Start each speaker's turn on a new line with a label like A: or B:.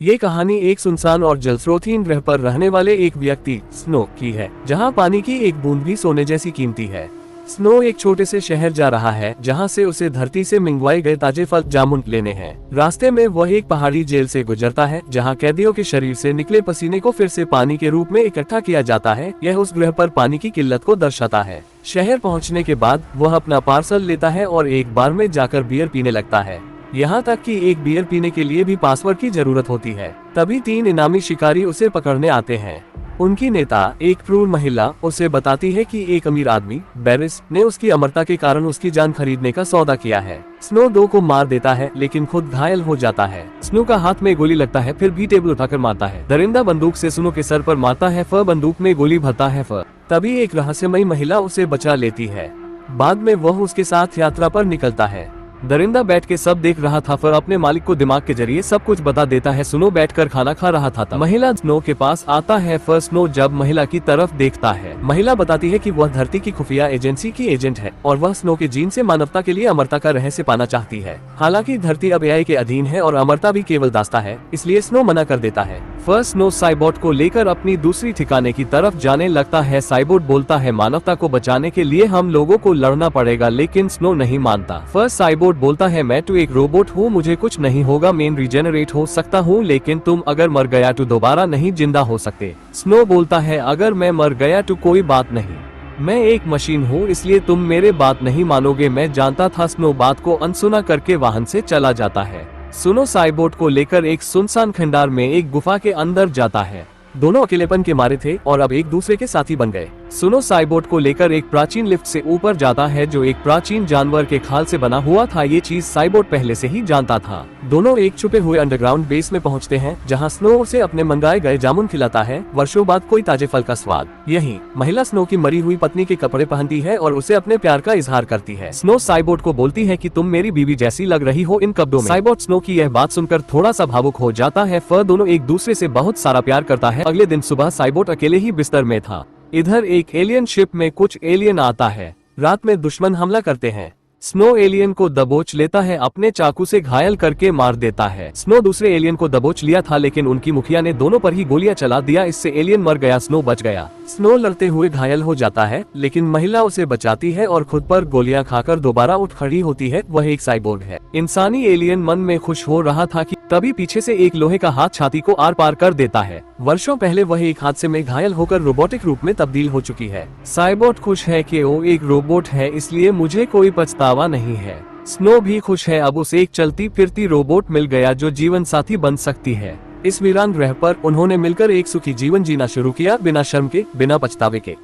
A: ये कहानी एक सुनसान और जलस्रोतहीन ग्रह पर रहने वाले एक व्यक्ति स्नो की है, जहां पानी की एक बूंद भी सोने जैसी कीमती है। स्नो एक छोटे से शहर जा रहा है, जहां से उसे धरती से मंगवाए गए ताजे फल जामुन लेने हैं। रास्ते में वह एक पहाड़ी जेल से गुजरता है, जहां कैदियों के शरीर से निकले पसीने को फिर से पानी के रूप में इकट्ठा किया जाता है। यह उस ग्रह पर पानी की किल्लत को दर्शाता है। शहर पहुँचने के बाद वह अपना पार्सल लेता है और एक बार में जाकर बियर पीने लगता है। यहाँ तक कि एक बियर पीने के लिए भी पासवर्ड की जरूरत होती है। तभी 3 इनामी शिकारी उसे पकड़ने आते हैं। उनकी नेता, एक क्रूर महिला, उसे बताती है कि एक अमीर आदमी, बैरिस, ने उसकी अमरता के कारण उसकी जान खरीदने का सौदा किया है। स्नो 2 को मार देता है, लेकिन खुद घायल हो जाता है। स्नो का हाथ में गोली लगता है, फिर भी टेबल उठाकर मारता है। दरिंदा बंदूक से स्नो के सर पर मारता है। बंदूक में गोली भरता है। तभी एक रहस्यमयी महिला उसे बचा लेती है। बाद में वह उसके साथ यात्रा पर निकलता है। दरिंदा बैठ के सब देख रहा था। अपने मालिक को दिमाग के जरिए सब कुछ बता देता है। स्नो बैठकर खाना खा रहा था। महिला स्नो के पास आता है। स्नो जब महिला की तरफ देखता है, महिला बताती है कि वह धरती की खुफिया एजेंसी की एजेंट है और वह स्नो के जीन से मानवता के लिए अमरता का रहस्य पाना चाहती है। हालांकि धरती अब एआई के अधीन है और अमरता भी केवल दास्ता है, इसलिए स्नो मना कर देता है। स्नो साइबोट को लेकर अपनी दूसरी ठिकाने की तरफ जाने लगता है। साइबोट बोलता है, मानवता को बचाने के लिए हम लोगों को लड़ना पड़ेगा, लेकिन स्नो नहीं मानता। साइबोट बोलता है, मैं तो एक रोबोट हूँ, मुझे कुछ नहीं होगा, मैं रीजेनरेट हो सकता हूँ, लेकिन तुम अगर मर गया तो दोबारा नहीं जिंदा हो सकते। स्नो बोलता है, अगर मैं मर गया तो कोई बात नहीं, मैं एक मशीन हूँ, इसलिए तुम मेरे बात नहीं मानोगे। मैं जानता था। स्नो बात को अनसुना करके वाहन से चला जाता है। स्नो साइबोट को लेकर एक सुनसान खंडार में एक गुफा के अंदर जाता है। दोनों अकेलेपन के मारे थे और अब एक दूसरे के साथी बन गए। स्नो साइबोट को लेकर एक प्राचीन लिफ्ट से ऊपर जाता है, जो एक प्राचीन जानवर के खाल से बना हुआ था। ये चीज साइबोट पहले से ही जानता था। दोनों एक छुपे हुए अंडरग्राउंड बेस में पहुंचते हैं, जहां स्नो उसे अपने मंगाए गए जामुन खिलाता है। वर्षों बाद कोई ताजे फल का स्वाद। यही महिला स्नो की मरी हुई पत्नी के कपड़े पहनती है और उसे अपने प्यार का इजहार करती है। स्नो साइबोट को बोलती है कि तुम मेरी बीवी जैसी लग रही हो इन कपड़ों में। साइबोट स्नो की यह बात सुनकर थोड़ा सा भावुक हो जाता है। दोनों एक दूसरे से बहुत सारा प्यार करता है। अगले दिन सुबह साइबोट अकेले ही बिस्तर में था। इधर एक एलियन शिप में कुछ एलियन आता है। रात में दुश्मन हमला करते हैं। स्नो एलियन को दबोच लेता है, अपने चाकू से घायल करके मार देता है। स्नो दूसरे एलियन को दबोच लिया था, लेकिन उनकी मुखिया ने दोनों पर ही गोलियां चला दिया। इससे एलियन मर गया, स्नो बच गया। स्नो लड़ते हुए घायल हो जाता है, लेकिन महिला उसे बचाती है और खुद पर गोलियां खाकर दोबारा उठ खड़ी होती है। वह एक साइबोर्ग है। इंसानी एलियन मन में खुश हो रहा था कि तभी पीछे से एक लोहे का हाथ छाती को आर पार कर देता है। वर्षों पहले वह एक हादसे में घायल होकर रोबोटिक रूप में तब्दील हो चुकी है। साइबोट खुश है कि वो एक रोबोट है, इसलिए मुझे कोई पछतावा नहीं है। स्नो भी खुश है, अब उसे एक चलती फिरती रोबोट मिल गया जो जीवन साथी बन सकती है। इस वीरान ग्रह पर उन्होंने मिलकर एक सुखी जीवन जीना शुरू किया, बिना शर्म के, बिना पछतावे के।